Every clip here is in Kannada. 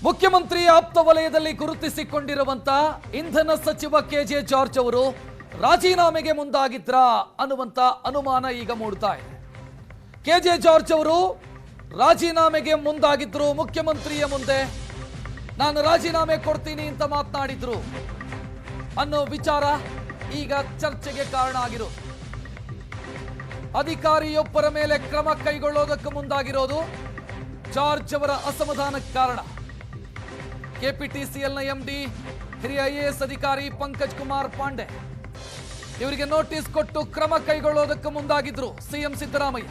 ಮುಖ್ಯಮಂತ್ರಿ ಆಪ್ತ ವಲಯದಲ್ಲಿ ಗುರುತಿಸಿಕೊಂಡಿರುವಂತಹ ಇಂಧನ ಸಚಿವ ಕೆಜೆ ಜಾರ್ಜ್ ಅವರು ರಾಜೀನಾಮೆಗೆ ಮುಂದಾಗಿದ್ರಾ ಅನ್ನುವಂತ ಅನುಮಾನ ಈಗ ಮೂಡ್ತಾ ಇದೆ. ಕೆಜೆ ಜಾರ್ಜ್ ಅವರು ರಾಜೀನಾಮೆಗೆ ಮುಂದಾಗಿದ್ರು. ಮುಖ್ಯಮಂತ್ರಿಯ ಮುಂದೆ ನಾನು ರಾಜೀನಾಮೆ ಕೊಡ್ತೀನಿ ಅಂತ ಮಾತನಾಡಿದ್ರು ಅನ್ನೋ ವಿಚಾರ ಈಗ ಚರ್ಚೆಗೆ ಕಾರಣ ಆಗಿರೋದು. ಅಧಿಕಾರಿಯೊಬ್ಬರ ಮೇಲೆ ಕ್ರಮ ಕೈಗೊಳ್ಳೋದಕ್ಕೆ ಮುಂದಾಗಿರೋದು ಜಾರ್ಜ್ ಅವರ ಅಸಮಾಧಾನಕ್ಕೆ ಕಾರಣ. ಕೆಪಿಟಿಸಿಎಲ್ನ ಎಂಡಿ ಹಿರಿಯ ಐಎಎಸ್ ಅಧಿಕಾರಿ ಪಂಕಜ್ ಕುಮಾರ್ ಪಾಂಡೆ ಇವರಿಗೆ ನೋಟಿಸ್ ಕೊಟ್ಟು ಕ್ರಮ ಕೈಗೊಳ್ಳೋದಕ್ಕೆ ಮುಂದಾಗಿದ್ರು ಸಿಎಂ ಸಿದ್ದರಾಮಯ್ಯ.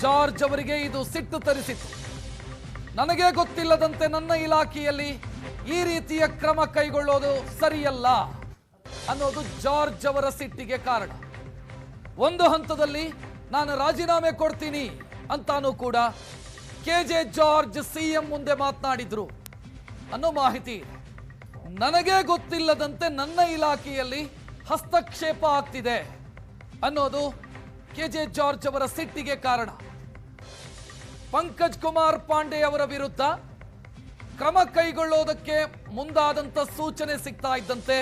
ಜಾರ್ಜ್ ಅವರಿಗೆ ಇದು ಸಿಟ್ಟು ತರಿಸಿತ್ತು. ನನಗೆ ಗೊತ್ತಿಲ್ಲದಂತೆ ನನ್ನ ಇಲಾಖೆಯಲ್ಲಿ ಈ ರೀತಿಯ ಕ್ರಮ ಕೈಗೊಳ್ಳೋದು ಸರಿಯಲ್ಲ ಅನ್ನೋದು ಜಾರ್ಜ್ ಅವರ ಸಿಟ್ಟಿಗೆ ಕಾರಣ. ಒಂದು ಹಂತದಲ್ಲಿ ನಾನು ರಾಜೀನಾಮೆ ಕೊಡ್ತೀನಿ ಅಂತಾನೂ ಕೂಡ ಕೆಜೆ ಜಾರ್ಜ್ ಸಿಎಂ ಮುಂದೆ ಮಾತನಾಡಿದ್ರು ಅನ್ನೋ ಮಾಹಿತಿ ಇದೆ. ನನಗೆ ಗೊತ್ತಿಲ್ಲದಂತೆ ನನ್ನ ಇಲಾಖೆಯಲ್ಲಿ ಹಸ್ತಕ್ಷೇಪ ಆಗ್ತಿದೆ ಅನ್ನೋದು ಕೆಜೆ ಜಾರ್ಜ್ ಅವರ ಸಿಟ್ಟಿಗೆ ಕಾರಣ. ಪಂಕಜ್ ಕುಮಾರ್ ಪಾಂಡೆ ಅವರ ವಿರುದ್ಧ ಕ್ರಮ ಕೈಗೊಳ್ಳೋದಕ್ಕೆ ಮುಂದಾದಂತ ಸೂಚನೆ ಸಿಗ್ತಾ ಇದ್ದಂತೆ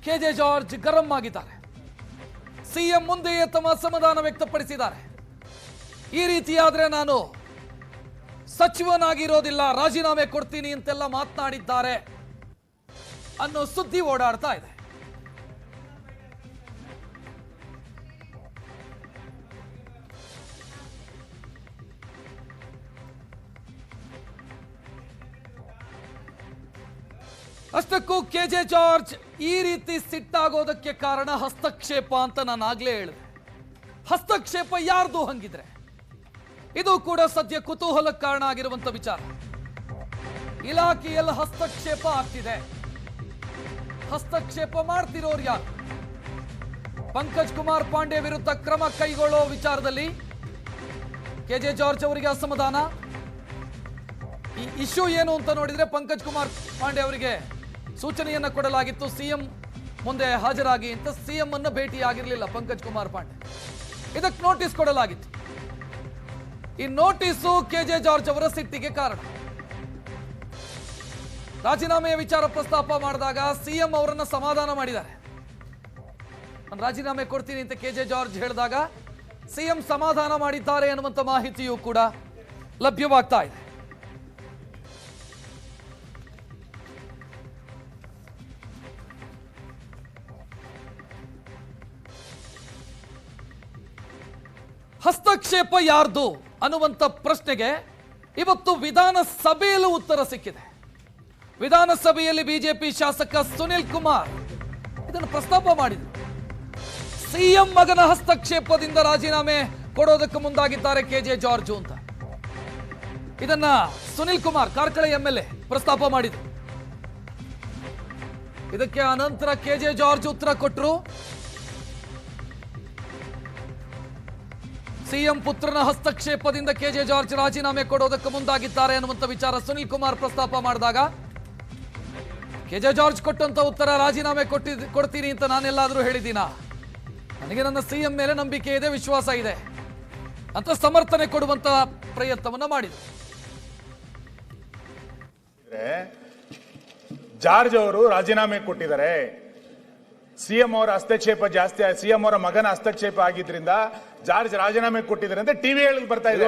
ಕೆಜೆ ಜಾರ್ಜ್ ಗರಂ ಆಗಿದ್ದಾರೆ. ಸಿಎಂ ಮುಂದೆಯೇ ತಮ್ಮ ಅಸಮಾಧಾನ ವ್ಯಕ್ತಪಡಿಸಿದ್ದಾರೆ. ಈ ರೀತಿಯಾದ್ರೆ ನಾನು ಸಚಿವನಾಗಿರೋದಿಲ್ಲ, ರಾಜೀನಾಮೆ ಕೊಡ್ತೀನಿ ಅಂತೆಲ್ಲ ಮಾತನಾಡಿದ್ದಾರೆ ಅನ್ನೋ ಸುದ್ದಿ ಓಡಾಡ್ತಾ ಇದೆ. ಅಷ್ಟಕ್ಕೂ ಕೆಜೆ ಜಾರ್ಜ್ ಈ ರೀತಿ ಸಿಟ್ಟಾಗೋದಕ್ಕೆ ಕಾರಣ ಹಸ್ತಕ್ಷೇಪ ಅಂತ ನಾನು ಆಗ್ಲೇ ಹೇಳಿದೆ. ಹಸ್ತಕ್ಷೇಪ ಯಾರ್ದು ಹಂಗಿದ್ರೆ? ಇದು ಕೂಡ ಸದ್ಯ ಕುತೂಹಲಕ್ಕೆ ಕಾರಣ ಆಗಿರುವಂತ ವಿಚಾರ. ಇಲಾಖೆಯಲ್ಲಿ ಹಸ್ತಕ್ಷೇಪ ಆಗ್ತಿದೆ. ಹಸ್ತಕ್ಷೇಪ ಮಾಡ್ತಿರೋರು ಯಾರು? ಪಂಕಜ್ ಕುಮಾರ್ ಪಾಂಡೆ ವಿರುದ್ಧ ಕ್ರಮ ಕೈಗೊಳ್ಳೋ ವಿಚಾರದಲ್ಲಿ ಕೆಜೆ ಜಾರ್ಜ್ ಅವರಿಗೆ ಅಸಮಾಧಾನ. ಈ ಇಶ್ಯೂ ಏನು ಅಂತ ನೋಡಿದ್ರೆ ಪಂಕಜ್ ಕುಮಾರ್ ಪಾಂಡೆ ಅವರಿಗೆ ಸೂಚನೆಯನ್ನ ಕೊಡಲಾಗಿತ್ತು ಸಿಎಂ ಮುಂದೆ ಹಾಜರಾಗಿ ಅಂತ. ಸಿಎಂ ಅನ್ನ ಭೇಟಿ ಆಗಿರಲಿಲ್ಲ ಪಂಕಜ್ ಕುಮಾರ್ ಪಾಂಡೆ. ಇದಕ್ಕೆ ನೋಟಿಸ್ ಕೊಡಲಾಗಿತ್ತು. ಈ ನೋಟಿಸು ಕೆಜೆ ಜಾರ್ಜ್ ಅವರ ಸಿಟ್ಟಿಗೆ ಕಾರಣ. ರಾಜೀನಾಮೆಯ ವಿಚಾರ ಪ್ರಸ್ತಾಪ ಮಾಡಿದಾಗ ಸಿಎಂ ಅವರನ್ನ ಸಮಾಧಾನ ಮಾಡಿದ್ದಾರೆ. ನಾನು ರಾಜೀನಾಮೆ ಕೊಡ್ತೀನಿ ಅಂತ ಕೆಜೆ ಜಾರ್ಜ್ ಹೇಳಿದಾಗ ಸಿಎಂ ಸಮಾಧಾನ ಮಾಡಿದ್ದಾರೆ ಅನ್ನುವಂತ ಮಾಹಿತಿಯೂ ಕೂಡ ಲಭ್ಯವಾಗ್ತಾ ಇದೆ. ಹಸ್ತಕ್ಷೇಪ ಯಾರ್ದು ಅನ್ನುವಂಥ ಪ್ರಶ್ನೆಗೆ ಇವತ್ತು ವಿಧಾನಸಭೆಯಲ್ಲೂ ಉತ್ತರ ಸಿಕ್ಕಿದೆ. ವಿಧಾನಸಭೆಯಲ್ಲಿ ಬಿಜೆಪಿ ಶಾಸಕ ಸುನಿಲ್ ಕುಮಾರ್ ಇದನ್ನು ಪ್ರಸ್ತಾಪ ಮಾಡಿದರು. ಸಿಎಂ ಮಗನ ಹಸ್ತಕ್ಷೇಪದಿಂದ ರಾಜೀನಾಮೆ ಕೊಡೋದಕ್ಕೆ ಮುಂದಾಗಿದ್ದಾರೆ ಕೆಜೆ ಜಾರ್ಜ್ ಅಂತ. ಇದನ್ನ ಸುನಿಲ್ ಕುಮಾರ್ ಕಾರ್ಕಳ ಎಂಎಲ್ಎ ಪ್ರಸ್ತಾಪ ಮಾಡಿದರು. ಇದಕ್ಕೆ ಅನಂತರ ಕೆಜೆ ಜಾರ್ಜ್ ಉತ್ತರ ಕೊಟ್ಟರು. ಸಿಎಂ ಪುತ್ರನ ಹಸ್ತಕ್ಷೇಪದಿಂದ ಕೆಜೆ ಜಾರ್ಜ್ ರಾಜೀನಾಮೆ ಕೊಡೋದಕ್ಕೆ ಮುಂದಾಗಿದ್ದಾರೆ ಅನ್ನುವಂಥ ವಿಚಾರ ಸುನಿಲ್ ಕುಮಾರ್ ಪ್ರಸ್ತಾಪ ಮಾಡಿದಾಗ ಕೆಜೆ ಜಾರ್ಜ್ ಕೊಟ್ಟಂತ ಉತ್ತರ ರಾಜೀನಾಮೆ ಕೊಡ್ತೀನಿ ಅಂತ ನಾನೆಲ್ಲಾದ್ರೂ ಹೇಳಿದ್ದೀನಾ? ನನಗೆ ನನ್ನ ಸಿಎಂ ಮೇಲೆ ನಂಬಿಕೆ ಇದೆ, ವಿಶ್ವಾಸ ಇದೆ ಅಂತ ಸಮರ್ಥನೆ ಕೊಡುವಂತ ಪ್ರಯತ್ನವನ್ನ ಮಾಡಿದ್ರು. ಜಾರ್ಜ್ ಅವರು ರಾಜೀನಾಮೆ ಕೊಟ್ಟಿದ್ದಾರೆ. ಸಿಎಂ ಅವರ ಹಸ್ತಕ್ಷೇಪ ಜಾಸ್ತಿ, ಸಿಎಂ ಅವರ ಮಗನ ಹಸ್ತಕ್ಷೇಪ ಆಗಿದ್ರಿಂದ ಜಾರ್ಜ್ ರಾಜೀನಾಮೆ ಕೊಟ್ಟಿದ್ದಾರೆ ಅಂತ ಟಿವಿ ಹೇಳಿ ಬರ್ತಾ ಇದೆ.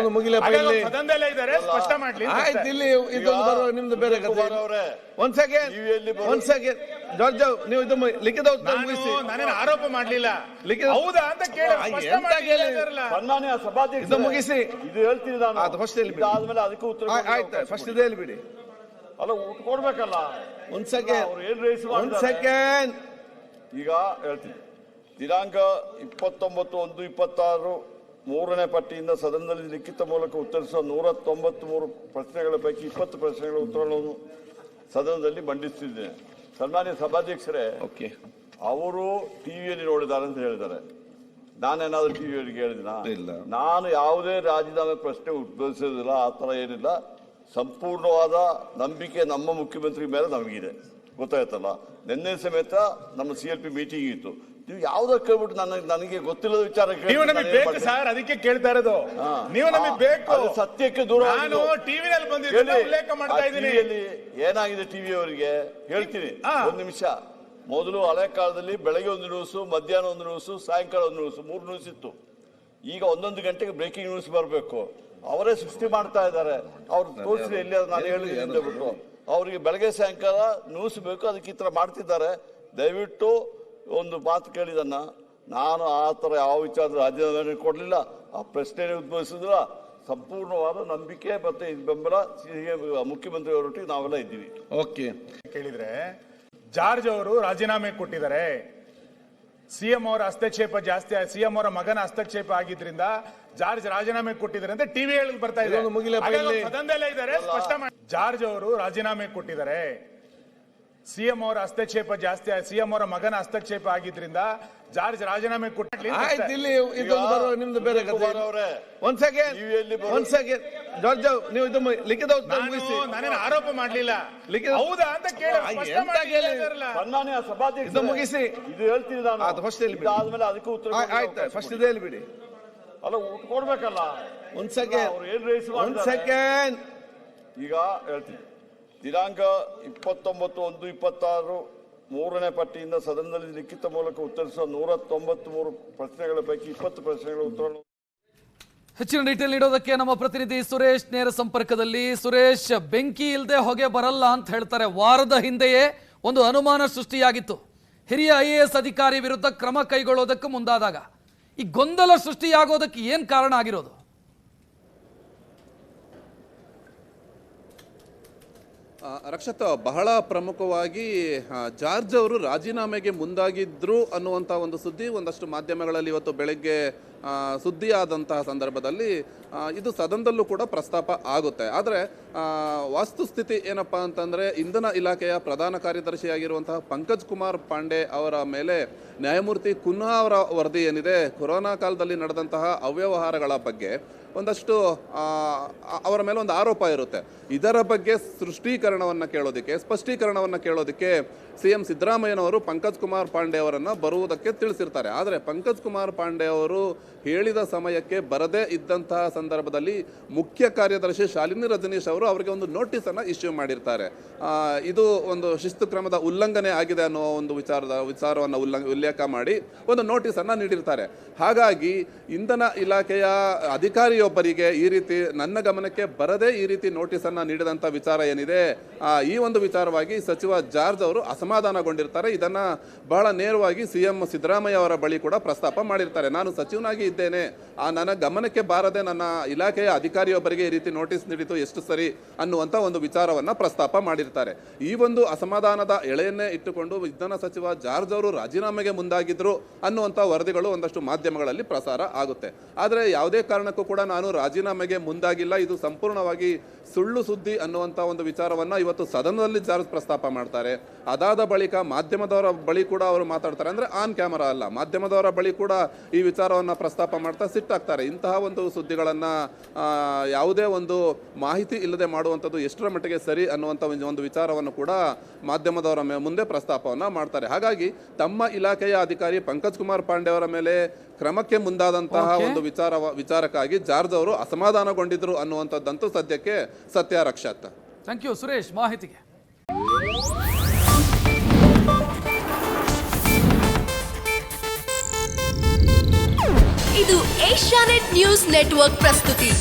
ಸದನದಲ್ಲೇ ಇದ್ದಾರೆ, ಸ್ಪಷ್ಟ ಮಾಡ್ಲಿ. ನಿಮ್ದು ಬೇರೆ ಒಂದ್ ಸೆಕೆಂಡ್ ಜಾರ್ಜ್, ನೀವು ಇದು ಲಿಖಿತ ಉತ್ತರ ಮುಗಿಸಿ. ನಾನೇನು ಆರೋಪ ಮಾಡ್ಲಿಲ್ಲ, ಹೌದಾ ಅಂತ ಕೇಳಿ ಸನ್ಮಾನ್ಯ ಸಭಾಧ್ಯಕ್ಷ ಇದು ಮುಗಿಸಿ. ಇದು ಹೇಳ್ತೀನಿ ನಾನು, ಅದು ಫಸ್ಟ್ ಹೇಳಿ ಆದ್ಮೇಲೆ ಅದಕ್ಕೂ ಉತ್ತರ. ಆಯ್ತು, ಫಸ್ಟ್ ಇದು ಹೇಳ್ಬಿಡಿ. ಅಲ್ಲ, ಊಟ ಕೊಡ್ಬೇಕಲ್ಲ. ಒಂದ್ ಸೆಕೆಂಡ್, ಅವ್ರು ಏನ್ ರೈಸ್ ಒಂದ್ ಸೆಕೆಂಡ್. ಈಗ ಹೇಳ್ತೀನಿ, ದಿನಾಂಕ 29/1/26 ಮೂರನೇ ಪಟ್ಟಿಯಿಂದ ಸದನದಲ್ಲಿ ಲಿಖಿತ ಮೂಲಕ ಉತ್ತರಿಸುವ 193 ಪ್ರಶ್ನೆಗಳ ಪೈಕಿ 20 ಪ್ರಶ್ನೆಗಳ ಉತ್ತರಗಳನ್ನು ಸದನದಲ್ಲಿ ಮಂಡಿಸುತ್ತಿದ್ದೇನೆ. ಸನ್ಮಾನ್ಯ ಸಭಾಧ್ಯಕ್ಷರೇ, ಅವರು ಟಿವಿಯಲ್ಲಿ ನೋಡಿದ್ದಾರೆ ಅಂತ ಹೇಳಿದ್ದಾರೆ. ನಾನೇನಾದ್ರೂ ಟಿವಿಯಲ್ಲಿ ಹೇಳಿದಿನ? ನಾನು ಯಾವುದೇ ರಾಜೀನಾಮೆ ಪ್ರಶ್ನೆ ಉದ್ಭವಿಸೋದಿಲ್ಲ, ಆ ತರ ಏನಿಲ್ಲ. ಸಂಪೂರ್ಣವಾದ ನಂಬಿಕೆ ನಮ್ಮ ಮುಖ್ಯಮಂತ್ರಿ ಮೇಲೆ ನಮಗಿದೆ, ಗೊತ್ತಾಯ್ತಲ್ಲ. ನಿನ್ನೆ ಸಮೇತ ನಮ್ಮ CLP ಮೀಟಿಂಗ್ ಇತ್ತು. ನೀವು ಯಾವ್ದೋ ಕೇಳ್ಬಿಟ್ಟು ನನಗೆ ಗೊತ್ತಿಲ್ಲದ ವಿಚಾರ ನೀವು ನಮಗೆ ಬೇಕು ಸರ್, ಅದಕ್ಕೆ ಕೇಳ್ತಾ ಇರೋದು. ನೀವು ನಮಗೆ ಬೇಕು. ಅದು ಸತ್ಯಕ್ಕೆ ದೂರ. ನಾನು ಟಿವಿನಲ್ಲಿ ಬಂದಿದ್ದೀನಿ, ಉಲ್ಲೇಖ ಮಾಡ್ತಾ ಇದ್ದೀನಿ. ಏನಾಗಿದೆ ಟಿವಿ ಅವರಿಗೆ ಹೇಳ್ತೀನಿ, ಒಂದು ನಿಮಿಷ. ಮೊದಲು ಹಳೆ ಕಾಲದಲ್ಲಿ ಬೆಳಗ್ಗೆ ಒಂದು ನ್ಯೂಸ್, ಮಧ್ಯಾಹ್ನ ಒಂದು ನ್ಯೂಸ್, ಸಾಯಂಕಾಲ ಒಂದು ನ್ಯೂಸ್, 3 ನ್ಯೂಸ್ ಇತ್ತು. ಈಗ 1 ಗಂಟೆಗೆ ಬ್ರೇಕಿಂಗ್ ನ್ಯೂಸ್ ಬರಬೇಕು. ಅವರೇ ಸೃಷ್ಟಿ ಮಾಡ್ತಾ ಇದ್ದಾರೆ. ಅವ್ರು ತೋರಿಸಿ ಎಲ್ಲಿ ನಾನು ಹೇಳಿದ್ದೀನಿ ಬಿಟ್ಟು ಅವರಿಗೆ ಬೆಳಗ್ಗೆ ಸಾಯಂಕಾಲ ನ್ಯೂಸ್ ಬೇಕು, ಅದಕ್ಕೆ ಈ ತರ ಮಾಡ್ತಿದ್ದಾರೆ. ದಯವಿಟ್ಟು ಒಂದು ಮಾತು ಕೇಳಿದನ್ನ, ನಾನು ಆ ತರ ಯಾವ ವಿಚಾರದ ರಾಜೀನಾಮೆ ಕೊಡಲಿಲ್ಲ, ಆ ಪ್ರಶ್ನೆ ಉದ್ಭವಿಸಿದ್ರ. ಸಂಪೂರ್ಣವಾದ ನಂಬಿಕೆ ಮತ್ತೆ ಬೆಂಬಲ ಮುಖ್ಯಮಂತ್ರಿ ಅವರೊಟ್ಟಿಗೆ ನಾವೆಲ್ಲ ಇದ್ದೀವಿ. ಓಕೆ. ಕೇಳಿದ್ರೆ ಜಾರ್ಜ್ ಅವರು ರಾಜೀನಾಮೆ ಕೊಟ್ಟಿದ್ದಾರೆ. ಸಿಎಂ ಅವರ ಹಸ್ತಕ್ಷೇಪ ಜಾಸ್ತಿ, ಸಿಎಂ ಅವರ ಮಗನ ಹಸ್ತಕ್ಷೇಪ ಆಗಿದ್ರಿಂದ ಜಾರ್ಜ್ ರಾಜೀನಾಮೆ ಕೊಟ್ಟಿದ್ದಾರೆ ಅಂತ ಟಿವಿ ಹೇಳಿ ಬರ್ತಾ ಇದೆ. ಸದನದಲ್ಲೇ ಇದ್ದಾರೆ, ಸ್ಪಷ್ಟ ಮಾಡಿ. ಜಾರ್ಜ್ ಅವರು ರಾಜೀನಾಮೆ ಕೊಟ್ಟಿದ್ದಾರೆ. ಸಿಎಂ ಅವರ ಹಸ್ತಕ್ಷೇಪ ಜಾಸ್ತಿ, ಸಿಎಂ ಅವರ ಮಗನ ಹಸ್ತಕ್ಷೇಪ ಆಗಿದ್ರಿಂದ ಜಾರ್ಜ್ ರಾಜೀನಾಮೆ ಕೊಟ್ಟಿಲ್ಲ. ನಿಮ್ದು ಬೇರೆ ಒಂದ್ ಸೆಕೆಂಡ್ ಜಾರ್ಜ್, ನೀವು ಇದು ಲಿಖಿತ ಉತ್ತರ ಮುಗಿಸಿ. ನಾನೇನು ಆರೋಪ ಮಾಡ್ಲಿಲ್ಲ, ಹೌದಾ ಅಂತ ಸನ್ಮಾನ್ಯ ಸಭಾಧ್ಯಕ್ಷ ಮುಗಿಸಿ. ಇದು ಹೇಳ್ತೀನಿ ನಾನು. ಆದ್ಮೇಲೆ ಅದಕ್ಕೂ ಉತ್ತರ ಆಯ್ತು, ಫಸ್ಟ್ ಇದೆ ಹೇಳ್ಬಿಡಿ. ಅಲ್ಲ, ಕೊಡ್ಬೇಕಲ್ಲ. ಒಂದ್ ಸೆಕೆಂಡ್, ಅವ್ರು ಏನ್ ರೈಸ್ ಒಂದ್ ಸೆಕೆಂಡ್. ಈಗ ಹೇಳ್ತೀನಿ. ದಿನಾಂಕ 29/1/26 3ನೇ ಪಟ್ಟಿಯಿಂದ ಸದನದಲ್ಲಿ ಲಿಖಿತ ಮೂಲಕ ಉತ್ತರಿಸುವ 193 ಪ್ರಶ್ನೆಗಳ ಪೈಕಿ 20 ಪ್ರಶ್ನೆಗಳ ಉತ್ತರಗಳು. ಹೆಚ್ಚಿನ ಡೀಟೇಲ್ ನೀಡೋದಕ್ಕೆ ನಮ್ಮ ಪ್ರತಿನಿಧಿ ಸುರೇಶ್ ನೇರ ಸಂಪರ್ಕದಲ್ಲಿ. ಸುರೇಶ್, ಬೆಂಕಿ ಇಲ್ಲದೆ ಹೊಗೆ ಬರಲ್ಲ ಅಂತ ಹೇಳ್ತಾರೆ. ವಾರದ ಹಿಂದೆಯೇ ಒಂದು ಅನುಮಾನ ಸೃಷ್ಟಿಯಾಗಿತ್ತು. ಹಿರಿಯ IAS ಅಧಿಕಾರಿ ವಿರುದ್ಧ ಕ್ರಮ ಕೈಗೊಳ್ಳೋದಕ್ಕೆ ಮುಂದಾದಾಗ ಈ ಗೊಂದಲ ಸೃಷ್ಟಿಯಾಗೋದಕ್ಕೆ ಏನ್ ಕಾರಣ ಆಗಿರೋದು? ರಕ್ಷತ್, ಬಹಳ ಪ್ರಮುಖವಾಗಿ ಜಾರ್ಜ್ ಅವರು ರಾಜೀನಾಮೆಗೆ ಮುಂದಾಗಿದ್ರು ಅನ್ನುವಂಥ ಒಂದು ಸುದ್ದಿ ಒಂದಷ್ಟು ಮಾಧ್ಯಮಗಳಲ್ಲಿ ಇವತ್ತು ಬೆಳಗ್ಗೆ ಸುದ್ದಿಯಾದಂತಹ ಸಂದರ್ಭದಲ್ಲಿ ಇದು ಸದನದಲ್ಲೂ ಕೂಡ ಪ್ರಸ್ತಾಪ ಆಗುತ್ತೆ. ಆದರೆ ವಾಸ್ತುಸ್ಥಿತಿ ಏನಪ್ಪ ಅಂತಂದರೆ, ಇಂಧನ ಇಲಾಖೆಯ ಪ್ರಧಾನ ಕಾರ್ಯದರ್ಶಿಯಾಗಿರುವಂತಹ ಪಂಕಜ್ ಕುಮಾರ್ ಪಾಂಡೆ ಅವರ ಮೇಲೆ ನ್ಯಾಯಮೂರ್ತಿ ಕುನ್ಹಾ ಅವರ ವರದಿ ಏನಿದೆ, ಕೊರೋನಾ ಕಾಲದಲ್ಲಿ ನಡೆದಂತಹ ಅವ್ಯವಹಾರಗಳ ಬಗ್ಗೆ ಒಂದಷ್ಟು ಅವರ ಮೇಲೆ ಒಂದು ಆರೋಪ ಇರುತ್ತೆ. ಇದರ ಬಗ್ಗೆ ಸ್ಪಷ್ಟೀಕರಣವನ್ನು ಕೇಳೋದಕ್ಕೆ CM ಸಿದ್ದರಾಮಯ್ಯನವರು ಪಂಕಜ್ ಕುಮಾರ್ ಪಾಂಡೆ ಅವರನ್ನು ಬರುವುದಕ್ಕೆ ತಿಳಿಸಿರ್ತಾರೆ. ಆದರೆ ಪಂಕಜ್ ಕುಮಾರ್ ಪಾಂಡೆ ಅವರು ಹೇಳಿದ ಸಮಯಕ್ಕೆ ಬರದೇ ಇದ್ದಂತಹ ಸಂದರ್ಭದಲ್ಲಿ ಮುಖ್ಯ ಕಾರ್ಯದರ್ಶಿ ಶಾಲಿನಿ ರಜನೀಶ್ ಅವರು ಅವರಿಗೆ ಒಂದು ನೋಟಿಸನ್ನು ಇಶ್ಯೂ ಮಾಡಿರ್ತಾರೆ. ಇದು ಒಂದು ಶಿಸ್ತು ಕ್ರಮದ ಉಲ್ಲಂಘನೆ ಆಗಿದೆ ಅನ್ನೋ ಒಂದು ವಿಚಾರವನ್ನು ಉಲ್ಲೇಖ ಮಾಡಿ ಒಂದು ನೋಟಿಸನ್ನು ನೀಡಿರ್ತಾರೆ. ಹಾಗಾಗಿ ಇಂಧನ ಇಲಾಖೆಯ ಅಧಿಕಾರಿಯೊಬ್ಬರಿಗೆ ಈ ರೀತಿ ನನ್ನ ಗಮನಕ್ಕೆ ಬರದೇ ಈ ರೀತಿ ನೋಟಿಸನ್ನು ನೀಡಿದಂಥ ವಿಚಾರ ಏನಿದೆ, ಈ ಒಂದು ವಿಚಾರವಾಗಿ ಸಚಿವ ಜಾರ್ಜ್ ಅವರು ಅಸಮಾಧಾನಗೊಂಡಿರ್ತಾರೆ. ಇದನ್ನ ಬಹಳ ನೇರವಾಗಿ CM ಸಿದ್ದರಾಮಯ್ಯ ಅವರ ಬಳಿ ಕೂಡ ಪ್ರಸ್ತಾಪ ಮಾಡಿರ್ತಾರೆ. ನಾನು ಸಚಿವನಾಗಿ ಇದ್ದೇನೆ, ನನ್ನ ಗಮನಕ್ಕೆ ಬಾರದೆ ನನ್ನ ಇಲಾಖೆಯ ಅಧಿಕಾರಿಯೊಬ್ಬರಿಗೆ ಈ ರೀತಿ ನೋಟಿಸ್ ನೀಡಿತು, ಎಷ್ಟು ಸರಿ ಅನ್ನುವಂಥ ಒಂದು ವಿಚಾರವನ್ನ ಪ್ರಸ್ತಾಪ ಮಾಡಿರ್ತಾರೆ. ಈ ಒಂದು ಅಸಮಾಧಾನದ ಎಳೆಯನ್ನೇ ಇಟ್ಟುಕೊಂಡು ಇಂಧನ ಸಚಿವ ಜಾರ್ಜ್ ಅವರು ರಾಜೀನಾಮೆಗೆ ಮುಂದಾಗಿದ್ರು ಅನ್ನುವಂಥ ವರದಿಗಳು ಒಂದಷ್ಟು ಮಾಧ್ಯಮಗಳಲ್ಲಿ ಪ್ರಸಾರ ಆಗುತ್ತೆ. ಆದರೆ ಯಾವುದೇ ಕಾರಣಕ್ಕೂ ಕೂಡ ನಾನು ರಾಜೀನಾಮೆಗೆ ಮುಂದಾಗಿಲ್ಲ, ಇದು ಸಂಪೂರ್ಣವಾಗಿ ಸುಳ್ಳು ಸುದ್ದಿ ಅನ್ನುವಂಥ ಒಂದು ವಿಚಾರವನ್ನ ಇವತ್ತು ಸದನದಲ್ಲಿ ಜಾರ್ಜ್ ಪ್ರಸ್ತಾಪ ಮಾಡ್ತಾರೆ. ಅದಾದ ಬಳಿಕ ಮಾಧ್ಯಮದವರ ಬಳಿ ಕೂಡ ಅವರು ಮಾತಾಡ್ತಾರೆ. ಅಂದ್ರೆ ಆನ್ ಕ್ಯಾಮರಾ ಅಲ್ಲ, ಮಾಧ್ಯಮದವರ ಬಳಿ ಕೂಡ ಈ ವಿಚಾರವನ್ನ ಪ್ರಸ್ತಾಪ ಮಾಡ್ತಾ ಸಿಟ್ಟಾಗ್ತಾರೆ. ಇಂತಹ ಒಂದು ಸುದ್ದಿಗಳನ್ನ ಯಾವುದೇ ಒಂದು ಮಾಹಿತಿ ಇಲ್ಲದೆ ಮಾಡುವಂಥದ್ದು ಎಷ್ಟರ ಮಟ್ಟಿಗೆ ಸರಿ ಅನ್ನುವಂಥ ಒಂದು ವಿಚಾರವನ್ನು ಕೂಡ ಮಾಧ್ಯಮದವರ ಮುಂದೆ ಪ್ರಸ್ತಾಪವನ್ನ ಮಾಡ್ತಾರೆ. ಹಾಗಾಗಿ ತಮ್ಮ ಇಲಾಖೆಯ ಅಧಿಕಾರಿ ಪಂಕಜ್ ಕುಮಾರ್ ಪಾಂಡೆ ಅವರ ಮೇಲೆ ಕ್ರಮಕ್ಕೆ ಮುಂದಾದಂತಹ ಒಂದು ವಿಚಾರಕ್ಕಾಗಿ ಜಾರ್ಜ್ ಅವರು ಅಸಮಾಧಾನಗೊಂಡಿದ್ರು ಅನ್ನುವಂಥದ್ದಂತೂ ಸದ್ಯಕ್ಕೆ ಸತ್ಯ. ರಕ್ಷತ್, ಥ್ಯಾಂಕ್ ಯು ಸುರೇಶ್ ಮಾಹಿತಿಗೆ. ಇದು ಏಷ್ಯಾನೆಟ್ ನ್ಯೂಸ್ ನೆಟ್ವರ್ಕ್ ಪ್ರಸ್ತುತಿ.